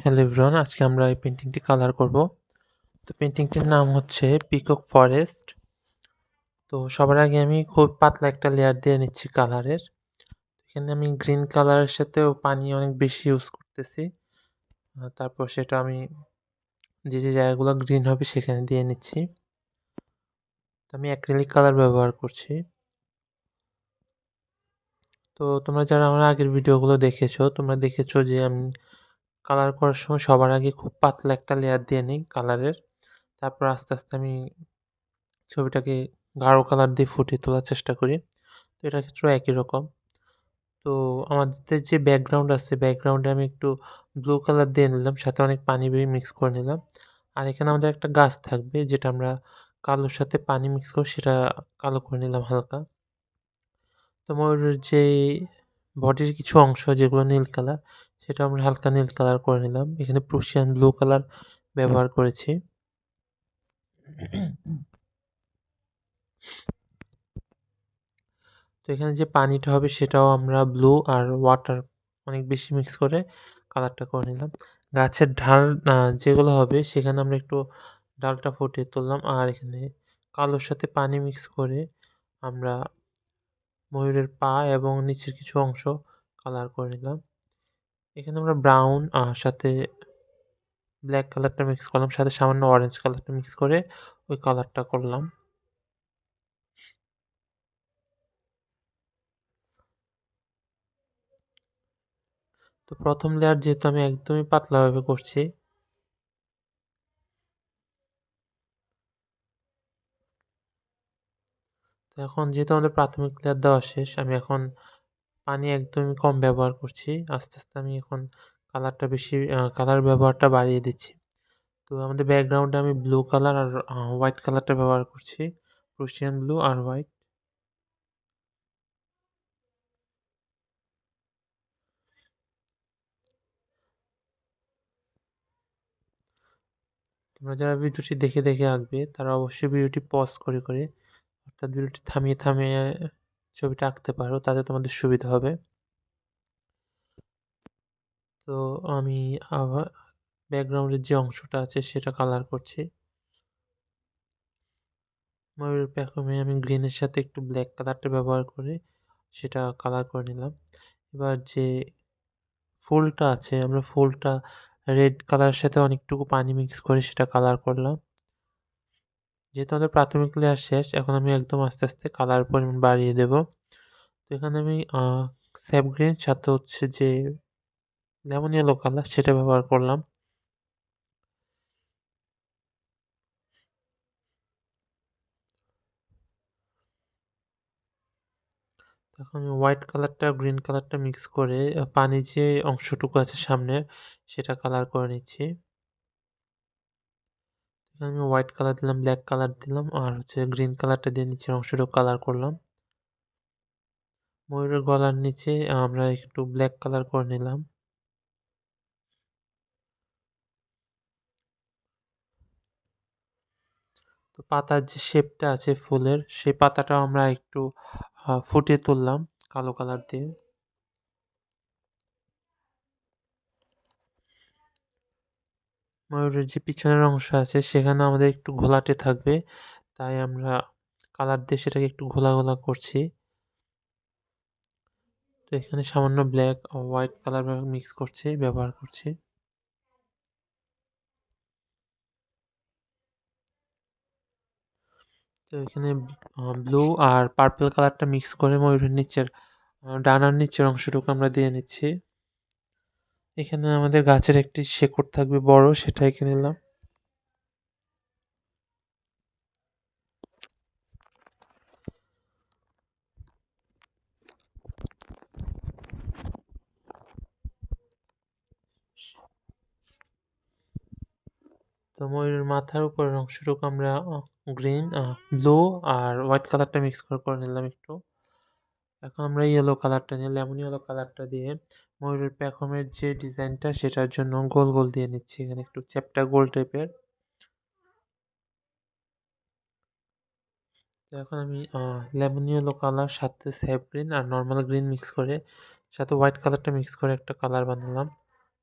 Hello everyone, আজকে আমরা এই পেন্টিংটি কালার করব। তো পেন্টিংটির নাম হচ্ছে পিকক ফরেস্ট। তো সবার আগে আমি খুব পাতলা একটা লেয়ার দিয়ে নিচ্ছি কালারের। এখানে আমি গ্রিন কালারের সাথেও পানি অনেক বেশি ইউজ করতেছি। তারপর সেটা আমি যে জায়গাগুলো গ্রিন হবে সেখানে দিয়ে নিচ্ছি। তো আমি অ্যাক্রিলিক কালার ব্যবহার করছি। তো তোমরা যারা আমার আগের ভিডিওগুলো তোমরা দেখেছো যে আমি কালার করার সময় সবার আগে খুব পাতলা একটা লেয়ার দিয়ে নিই কালারের। তারপর আস্তে আস্তে আমি ছবিটাকে গাঢ় কালার দিয়ে ফুটিয়ে তোলার চেষ্টা করি। তো এটার ক্ষেত্রেও একই রকম। তো আমাদের যে ব্যাকগ্রাউন্ড আছে, ব্যাকগ্রাউন্ডে আমি একটু ব্লু কালার দিয়ে নিলাম, সাথে অনেক পানি মিক্স করে নিলাম। আর এখানে আমাদের একটা গাছ থাকবে যেটা আমরা কালোর সাথে পানি মিক্স করে সেটা কালো করে নিলাম হালকা। তো ময়ূরের যে বডির কিছু অংশ যেগুলো নীল কালার, সেটা আমরা হালকা নীল কালার করে নিলাম। এখানে প্রুশিয়ান ব্লু কালার ব্যবহার করেছি। তো এখানে যে পানিটা হবে সেটাও আমরা ব্লু আর ওয়াটার অনেক বেশি মিক্স করে কালারটা করে নিলাম। গাছের ঢাল যেগুলো হবে সেখানে আমরা একটু ডালটা ফুটিয়ে তুললাম, আর এখানে কালোর সাথে পানি মিক্স করে আমরা ময়ূরের পা এবং নিচের কিছু অংশ কালার করে নিলাম। এখানে আমরা ব্রাউন আর সাথে ব্ল্যাক কালারটা মিক্স করলাম, সাথে সামান্য অরেঞ্জ কালারটা মিক্স করে ওই কালারটা করলাম। তো প্রথম লেয়ার যেহেতু আমি একদমই পাতলাভাবে করছি, তো এখন যেহেতু আমাদের প্রাথমিক লেয়ার দেওয়া শেষ, আমি এখন পানি একদমই কম ব্যবহার করছি। আস্তে আস্তে আমি এখন কালার ব্যবহারটা বাড়িয়ে দিচ্ছি। তো আমাদের ব্যাকগ্রাউন্ডে আমি ব্লু কালার আর হোয়াইট কালারটা ব্যবহার করছি, প্রুশিয়ান ব্লু আর হোয়াইট। তোমরা যারা ভিডিওটি দেখে আঁকবে তারা অবশ্যই ভিডিওটি পজ করে অর্থাৎ ভিডিওটি থামিয়ে ছবিটা আঁকতে পারো, তাতে তোমাদের সুবিধা হবে। তো আমি আবার ব্যাকগ্রাউন্ডের যে অংশটা আছে সেটা কালার করছি। ময়ূরের পেখমে আমি গ্রিনের সাথে একটু ব্ল্যাক কালারটা ব্যবহার করে সেটা কালার করে নিলাম। এবার যে ফুলটা আছে, আমরা ফুলটা রেড কালারের সাথে অনেকটুকু পানি মিক্স করে সেটা কালার করলাম। যেহেতু আমাদের প্রাথমিক লেয়ার শেষ, এখন আমি একদম আস্তে আস্তে কালার পরিমাণ বাড়িয়ে দেব। তো এখানে আমি স্যাপ গ্রিন সাথে হচ্ছে যে লেমন ইয়েলো কালার সেটা ব্যবহার করলাম। এখন আমি হোয়াইট কালারটা গ্রিন কালারটা মিক্স করে পানি যে অংশটুকু আছে সামনের সেটা কালার করে নিচ্ছি। এখানে আমি হোয়াইট কালার দিলাম, ব্ল্যাক কালার দিলাম, আর হচ্ছে গ্রিন কালারটা দিয়ে নিচের অংশটুকু কালার করলাম। ময়ূরের গলার নিচে আমরা একটু ব্ল্যাক কালার করে নিলাম। তো পাতার যে শেপটা আছে ফুলের, সেই পাতাটাও আমরা একটু ফুটিয়ে তুললাম কালো কালার দিয়ে। ময়ূরের যে পিছনের অংশ আছে সেখানে আমাদের একটু ঘোলাটে থাকবে, তাই আমরা কালার দিয়ে সেটাকে একটু ঘোলা করছি। তো এখানে সামান্য ব্ল্যাক ও হোয়াইট কালার ব্যবহার করছি। তো এখানে ব্লু আর পার্পল কালারটা মিক্স করে ময়ূরের নিচের ডানার নিচের অংশটুকু আমরা দিয়ে নিচ্ছি। এখানে আমাদের গাছের একটি শেকড় থাকবে বড়, সেটা এঁকে নিলাম। তো ময়ূরের মাথার উপরের অংশটুকু আমরা গ্রিন, ব্লু আর হোয়াইট কালারটা মিক্স করে নিলাম একটু। এখন আমরা ইয়েলো কালারটা নিয়ে লেমন ইয়েলো কালারটা দিয়ে ময়ূরের পেখমের যে ডিজাইনটা সেটার জন্য গোল দিয়ে নিচ্ছি, এখানে একটু চ্যাপ্টা গোল টাইপের। তো এখন আমি লেমন ইয়েলো কালার সাথে স্যাপ গ্রিন আর নর্মাল গ্রিন মিক্স করে সাথে হোয়াইট কালারটা মিক্স করে একটা কালার বানালাম।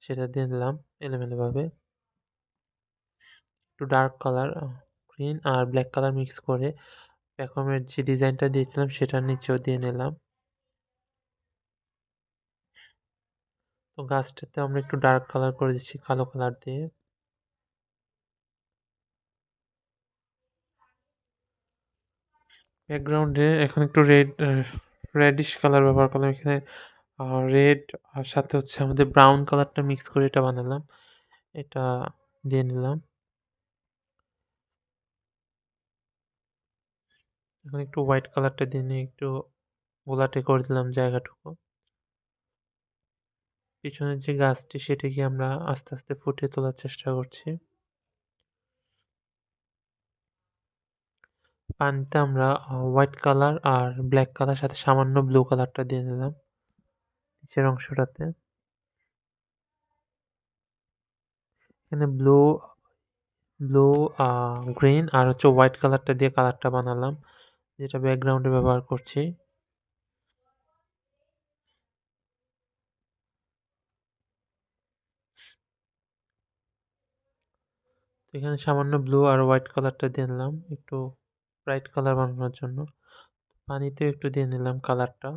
সেটা দিয়ে দিলাম এলোমেলোভাবে। একটু ডার্ক কালার গ্রিন আর ব্ল্যাক কালার মিক্স করে পেখমের যে ডিজাইনটা দিয়েছিলাম সেটার নিচেও দিয়ে নিলাম। তো গাছটাতে আমরা একটু ডার্ক কালার করে দিচ্ছি কালো কালার দিয়ে। ব্যাকগ্রাউন্ডে এখন একটু রেডিশ কালার ব্যবহার করলাম এখানে। রেড আর সাথে হচ্ছে আমাদের ব্রাউন কালারটা মিক্স করে এটা বানালাম। এটা দিয়ে নিলাম। এখন একটু হোয়াইট কালারটা দিয়ে নিয়ে একটু ঘোলাটে করে দিলাম জায়গাটুকু। পিছনের যে গাছটি সেটিকে আমরা আস্তে আস্তে ফুটিয়ে তোলার চেষ্টা করছি। পানিতে আমরা হোয়াইট কালার আর ব্ল্যাক কালার সাথে সামান্য ব্লু কালারটা দিয়ে নিলাম নিচের অংশটাতে। এখানে ব্লু গ্রিন আর হচ্ছে হোয়াইট কালারটা দিয়ে কালারটা বানালাম, যেটা ব্যাকগ্রাউন্ডে ব্যবহার করছি। তো এখানে সামান্য ব্লু আর হোয়াইট কালারটা দিয়ে নিলাম একটু ব্রাইট কালার বানানোর জন্য। পানিতেও একটু দিয়ে নিলাম কালারটা।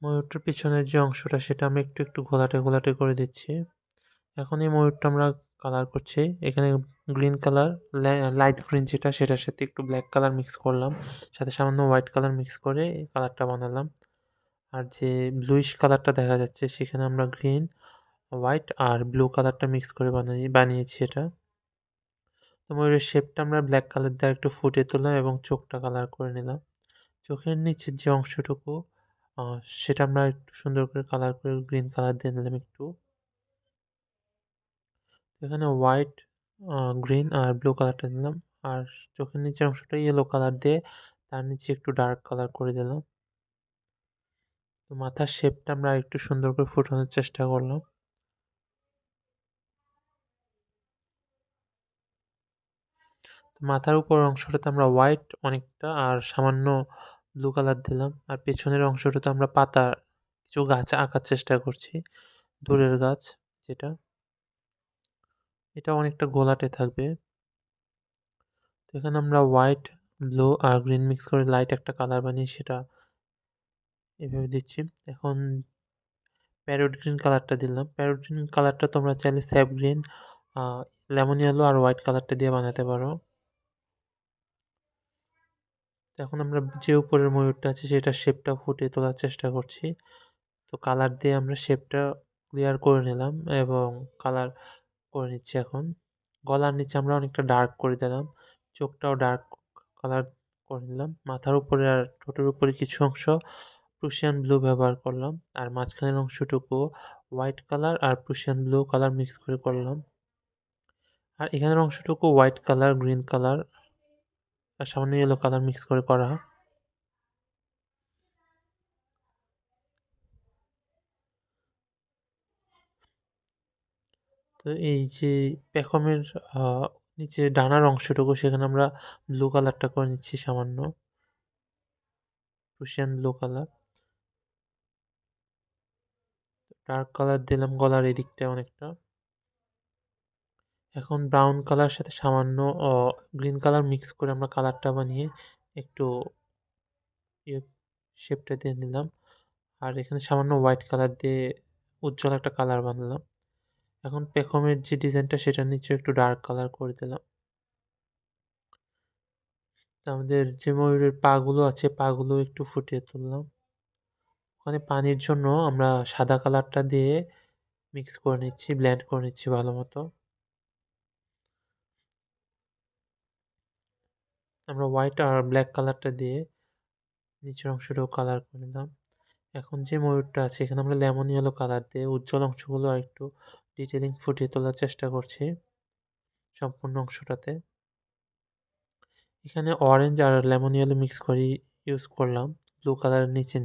ময়ূরটার পিছনের যে অংশটা সেটা আমি একটু একটু ঘোলাটে করে দিচ্ছি। এখন এই ময়ূরটা আমরা কালার করছি। এখানে গ্রিন কালার, লাইট গ্রিন যেটা সেটার সাথে একটু ব্ল্যাক কালার মিক্স করলাম, সাথে সামান্য হোয়াইট কালার মিক্স করে এই কালারটা বানালাম। আর যে ব্লুইশ কালারটা দেখা যাচ্ছে সেখানে আমরা গ্রিন, হোয়াইট আর ব্লু কালারটা মিক্স করে বানিয়েছি এটা। তো ময়ূরের শেপটা আমরা ব্ল্যাক কালার দিয়ে একটু ফুটিয়ে তুললাম এবং চোখটা কালার করে নিলাম। চোখের নিচের যে অংশটুকু সেটা আমরা একটু সুন্দর করে কালার করে গ্রিন কালার দিয়ে নিলাম একটু। এখানে হোয়াইট, গ্রিন আর ব্লু কালারটা দিলাম। আর চোখের নিচের অংশটা ইয়েলো কালার দিয়ে তার নিচে একটু ডার্ক কালার করে দিলাম। তো মাথার শেপটা আমরা একটু সুন্দর করে ফুটানোর চেষ্টা করলাম। মাথার উপর অংশটাতে আমরা হোয়াইট অনেকটা আর সামান্য ব্লু কালার দিলাম। আর পেছনের অংশটাতে আমরা পাতা কিছু গাছ আঁকার চেষ্টা করছি। দূরের গাছ যেটা, এটা অনেকটা ঘোলাটে থাকবে। তো এখানে আমরা হোয়াইট, ব্লু আর গ্রিন মিক্স করে লাইট একটা কালার বানিয়ে সেটা এভাবে দিচ্ছি। এখন প্যারট গ্রিন কালারটা দিলাম। প্যারট গ্রিন কালারটা তোমরা চাইলে স্যাপ গ্রিন, লেমন ইয়েলো আর হোয়াইট কালারটা দিয়ে বানাতে পারো। তো এখন আমরা যে উপরের ময়ূরটা আছে সেটার শেপটা ফুটিয়ে তোলার চেষ্টা করছি। তো কালার দিয়ে আমরা শেপটা ক্লিয়ার করে নিলাম এবং কালার করে নিচ্ছি এখন। গলার নিচে আমরা অনেকটা ডার্ক করে দিলাম। চোখটাও ডার্ক কালার করে নিলাম। মাথার উপরে আর ঠোঁটের উপরে কিছু অংশ প্রুশিয়ান ব্লু ব্যবহার করলাম। আর মাঝখানের অংশটুকু হোয়াইট কালার আর প্রুশিয়ান ব্লু কালার মিক্স করে করলাম। আর এখানের অংশটুকু হোয়াইট কালার, গ্রিন কালার আর সামান্য ইয়েলো কালার মিক্স করে করা। তো এই যে পেখমের নিচে ডানার অংশটুকু সেখানে আমরা ব্লু কালারটা করে নিচ্ছি সামান্য, Prussian blue colour. Dark colour দিলাম গলার এই দিকটায় অনেকটা। এখন ব্রাউন কালার সাথে সামান্য গ্রিন কালার মিক্স করে আমরা কালারটা বানিয়ে একটু ইয়ে শেপটা দিয়ে নিলাম। আর এখানে সামান্য হোয়াইট কালার দিয়ে উজ্জ্বল একটা কালার বানালাম। এখন পেখমের যে ডিজাইনটা সেটার নিচে একটু ডার্ক কালার করে দিলাম। তো আমাদের যে ময়ূরের পাগুলো আছে পাগুলো একটু ফুটিয়ে তুললাম। ওখানে পানির জন্য আমরা সাদা কালারটা দিয়ে মিক্স করে নিচ্ছি, ব্লেন্ড করে নিচ্ছি ভালো মতো। আমরা হোয়াইট আর ব্ল্যাক কালারটা দিয়ে নিচের অংশটাও কালার করে নিলাম। এখন যে ময়ূরটা আছে এখানে আমরা লেমন ইয়েলো কালার দিয়ে উজ্জ্বল অংশগুলো একটু ডিটেলিং ফুটিয়ে তোলার চেষ্টা করছি সম্পূর্ণ অংশটাতে। এখানে অরেঞ্জ আর লেমন ইয়েলো মিক্স করে ইউজ করলাম ব্লু কালারের নিচে।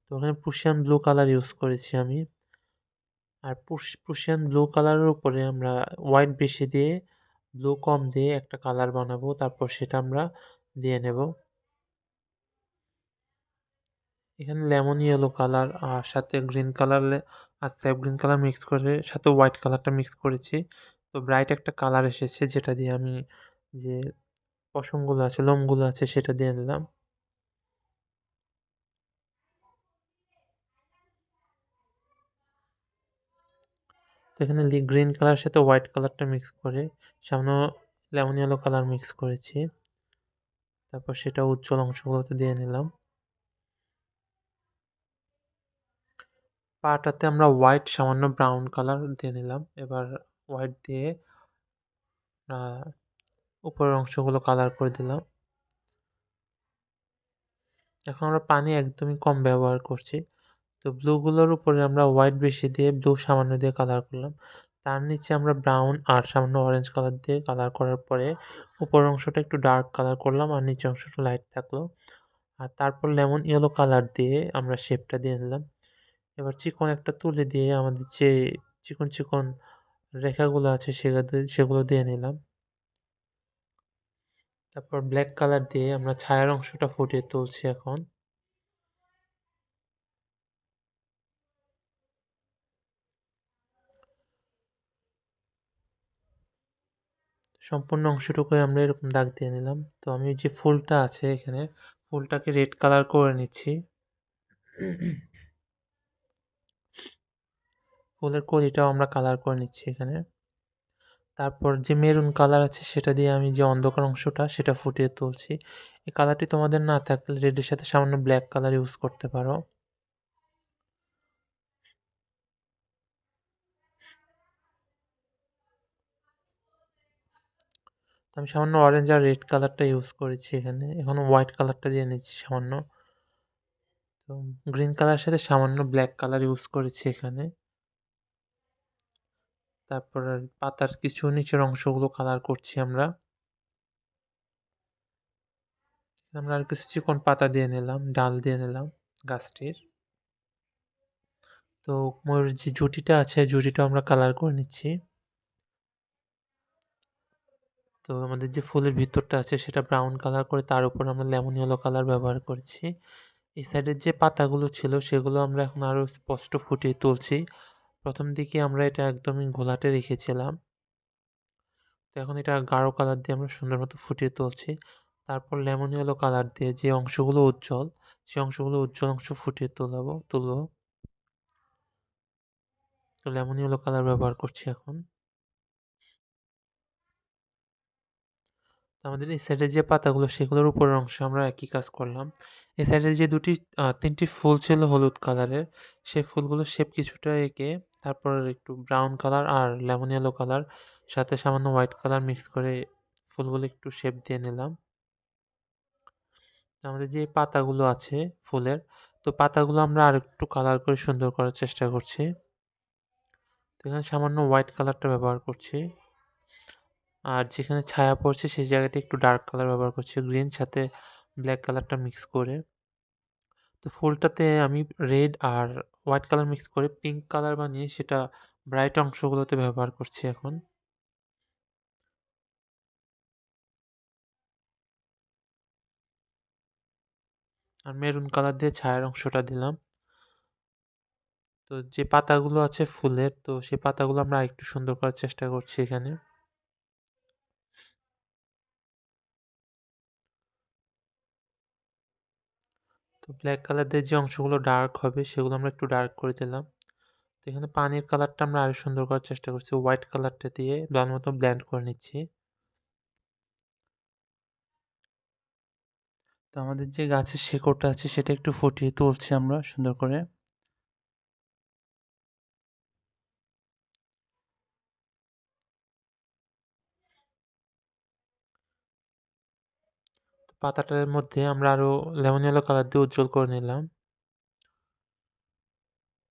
তো ওখানে প্রুশিয়ান ব্লু কালার ইউজ করেছি আমি। আর প্রুশিয়ান ব্লু কালারের উপরে আমরা হোয়াইট বেশি দিয়ে ব্লু কম দিয়ে একটা কালার বানাবো। তারপর সেটা আমরা দিয়ে নেব। এখানে লেমন ইয়েলো কালার আর সাথে গ্রিন কালার আর স্যাপ গ্রিন কালার মিক্স করে সাথে হোয়াইট কালারটা মিক্স করেছি। তো ব্রাইট একটা কালার এসেছে যেটা দিয়ে আমি যে পশমগুলো আছে, লোমগুলো আছে সেটা দিয়ে নিলাম। তো এখানে গ্রিন কালারের সাথে হোয়াইট কালারটা মিক্স করে সামনেও লেমন ইয়েলো কালার মিক্স করেছি। তারপর সেটা উজ্জ্বল অংশগুলোতে দিয়ে নিলাম। পাটাতে আমরা হোয়াইট সামান্য ব্রাউন কালার দিয়ে নিলাম। এবার হোয়াইট দিয়ে উপরের অংশগুলো কালার করে দিলাম। এখন আমরা পানি একদমই কম ব্যবহার করছি। তো ব্লুগুলোর উপরে আমরা হোয়াইট বেশি দিয়ে ব্লু সামান্য দিয়ে কালার করলাম। তার নিচে আমরা ব্রাউন আর সামান্য অরেঞ্জ কালার দিয়ে কালার করার পরে উপরের অংশটা একটু ডার্ক কালার করলাম আর নিচের অংশটা লাইট থাকলো। আর তারপর লেমন ইয়েলো কালার দিয়ে আমরা শেপটা দিয়ে নিলাম। এবার চিকন একটা তুলি দিয়ে আমাদের যে চিকন চিকন রেখাগুলো আছে সেগুলো দিয়ে নিলাম। তারপর ব্ল্যাক কালার দিয়ে আমরা ছায়ার অংশটা ফুটিয়ে তুলছি এখন। সম্পূর্ণ অংশটুকুই আমরা এরকম দাগ দিয়ে নিলাম। তো আমি যে ফুলটা আছে এখানে ফুলটাকে রেড কালার করে নিচ্ছি। ফুলের কলিটাও আমরা কালার করে নিচ্ছি এখানে। তারপর যে মেরুন কালার আছে সেটা দিয়ে আমি যে অন্ধকার অংশটা সেটা ফুটিয়ে তুলছি। এই কালারটি তোমাদের না থাকলে রেডের সাথে সামান্য ব্ল্যাক কালার ইউজ করতে পারো। আমি সামান্য অরেঞ্জ আর রেড কালারটা ইউজ করেছি এখানে। এখন হোয়াইট কালারটা দিয়ে নিচ্ছি সামান্য। তো গ্রিন কালারের সাথে সামান্য ব্ল্যাক কালার ইউজ করেছি এখানে। তারপর পাতার কিছু নিচের অংশগুলো কালার করছি আমরা। আমরা আর কিছু চিকন পাতা দিয়ে নিলাম, ডাল দিয়ে নিলাম গাছটির। তো ময়ূরের যে জুটিটা আছে জুটিটা আমরা কালার করে নিচ্ছি। তো আমাদের যে ফুলের ভিতরটা আছে সেটা ব্রাউন কালার করে তার উপর আমরা লেমন ইয়েলো কালার ব্যবহার করেছি। এই সাইডের যে পাতাগুলো ছিল সেগুলো আমরা এখন আরো স্পষ্ট ফুটিয়ে তুলছি। প্রথম দিকে আমরা এটা একদমই ঘোলাটে রেখেছিলাম। তো এখন এটা গাঢ় কালার দিয়ে আমরা সুন্দর মতো ফুটিয়ে তুলছি। তারপর লেমন ইয়েলো কালার দিয়ে যে অংশগুলো উজ্জ্বল সেই অংশগুলো উজ্জ্বল অংশ ফুটিয়ে তুলবো। তো লেমন ইয়েলো কালার ব্যবহার করছি এখন। তো আমাদের এই সাইডের যে পাতাগুলো সেগুলোর উপরের অংশ আমরা একই কাজ করলাম। এই সাইডে যে তিনটি ফুল ছিল হলুদ কালারের সেই ফুলগুলোর শেপ কিছুটা এঁকে তারপর একটু ব্রাউন কালার আর লেমন ইয়েলো কালার সাথে সামান্য হোয়াইট কালার মিক্স করে ফুলগুলো একটু শেপ দিয়ে নিলাম। আমাদের যে পাতাগুলো আছে ফুলের তো পাতাগুলো আমরা আরেকটু কালার করে সুন্দর করার চেষ্টা করছি। তো এখানে সামান্য হোয়াইট কালারটা ব্যবহার করছি। আর যেখানে ছায়া পড়ছে সেই জায়গাটা একটু ডার্ক কালার ব্যবহার করছি গ্রিন সাথে ব্ল্যাক কালারটা মিক্স করে। তো ফুলটাতে আমি রেড আর হোয়াইট কালার মিক্স করে পিঙ্ক কালার বানিয়ে সেটা ব্রাইট অংশগুলোতে ব্যবহার করছি এখন। আর মেরুন কালার দিয়ে ছায়ার অংশটা দিলাম। তো যে পাতাগুলো আছে ফুলের তো সেই পাতাগুলো আমরা একটু সুন্দর করার চেষ্টা করছি এখানে। তো ব্ল্যাক কালার দিয়ে যে অংশগুলো ডার্ক হবে সেগুলো আমরা একটু ডার্ক করে দিলাম। তো এখানে পানির কালারটা আমরা আরো সুন্দর করার চেষ্টা করছি হোয়াইট কালারটা দিয়ে ভালো মতো ব্লেন্ড করে নিচ্ছি। তো আমাদের যে গাছের শেকড়টা আছে সেটা একটু ফুটিয়ে তুলছি আমরা সুন্দর করে। পাতাটার মধ্যে আমরা আরো লেমন ইয়েলো কালার দিয়ে উজ্জ্বল করে নিলাম।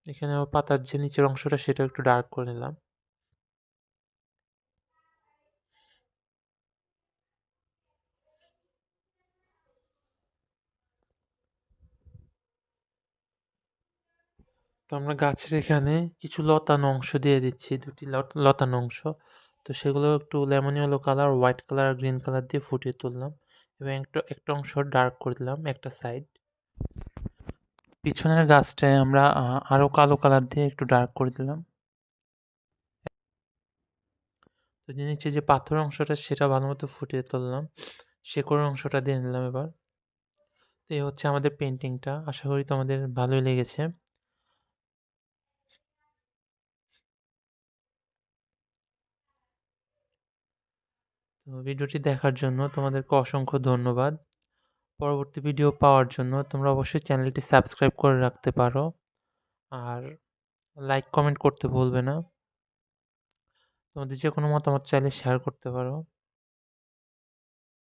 এখানে পাতার যে নিচের অংশটা সেটা একটু ডার্ক করে নিলাম। তো আমরা গাছের এখানে কিছু লতানো অংশ দিয়ে দিচ্ছি দুটি লতানো অংশ। তো সেগুলো একটু lemon yellow colour white colour আর গ্রিন কালার দিয়ে ফুটিয়ে তুললাম। এবং একটা অংশ ডার্ক করে দিলাম, একটা সাইড। পিছনের গাছটায় আমরা আরও কালো কালার দিয়ে একটু ডার্ক করে দিলাম। তো নিচে যে পাথরের অংশটা সেটা ভালো মতো ফুটিয়ে তুললাম, শেকড়ের অংশটা দিয়ে নিলাম এবার। তো এই হচ্ছে আমাদের পেন্টিংটা, আশা করি তোমাদের ভালোই লেগেছে। তো ভিডিওটি দেখার জন্য তোমাদেরকে অসংখ্য ধন্যবাদ। পরবর্তী ভিডিও পাওয়ার জন্য তোমরা অবশ্যই চ্যানেলটি সাবস্ক্রাইব করে রাখতে পারো, আর লাইক কমেন্ট করতে ভুলবে না। তোমাদের যে কোনো মতামত চাইলে শেয়ার করতে পারো।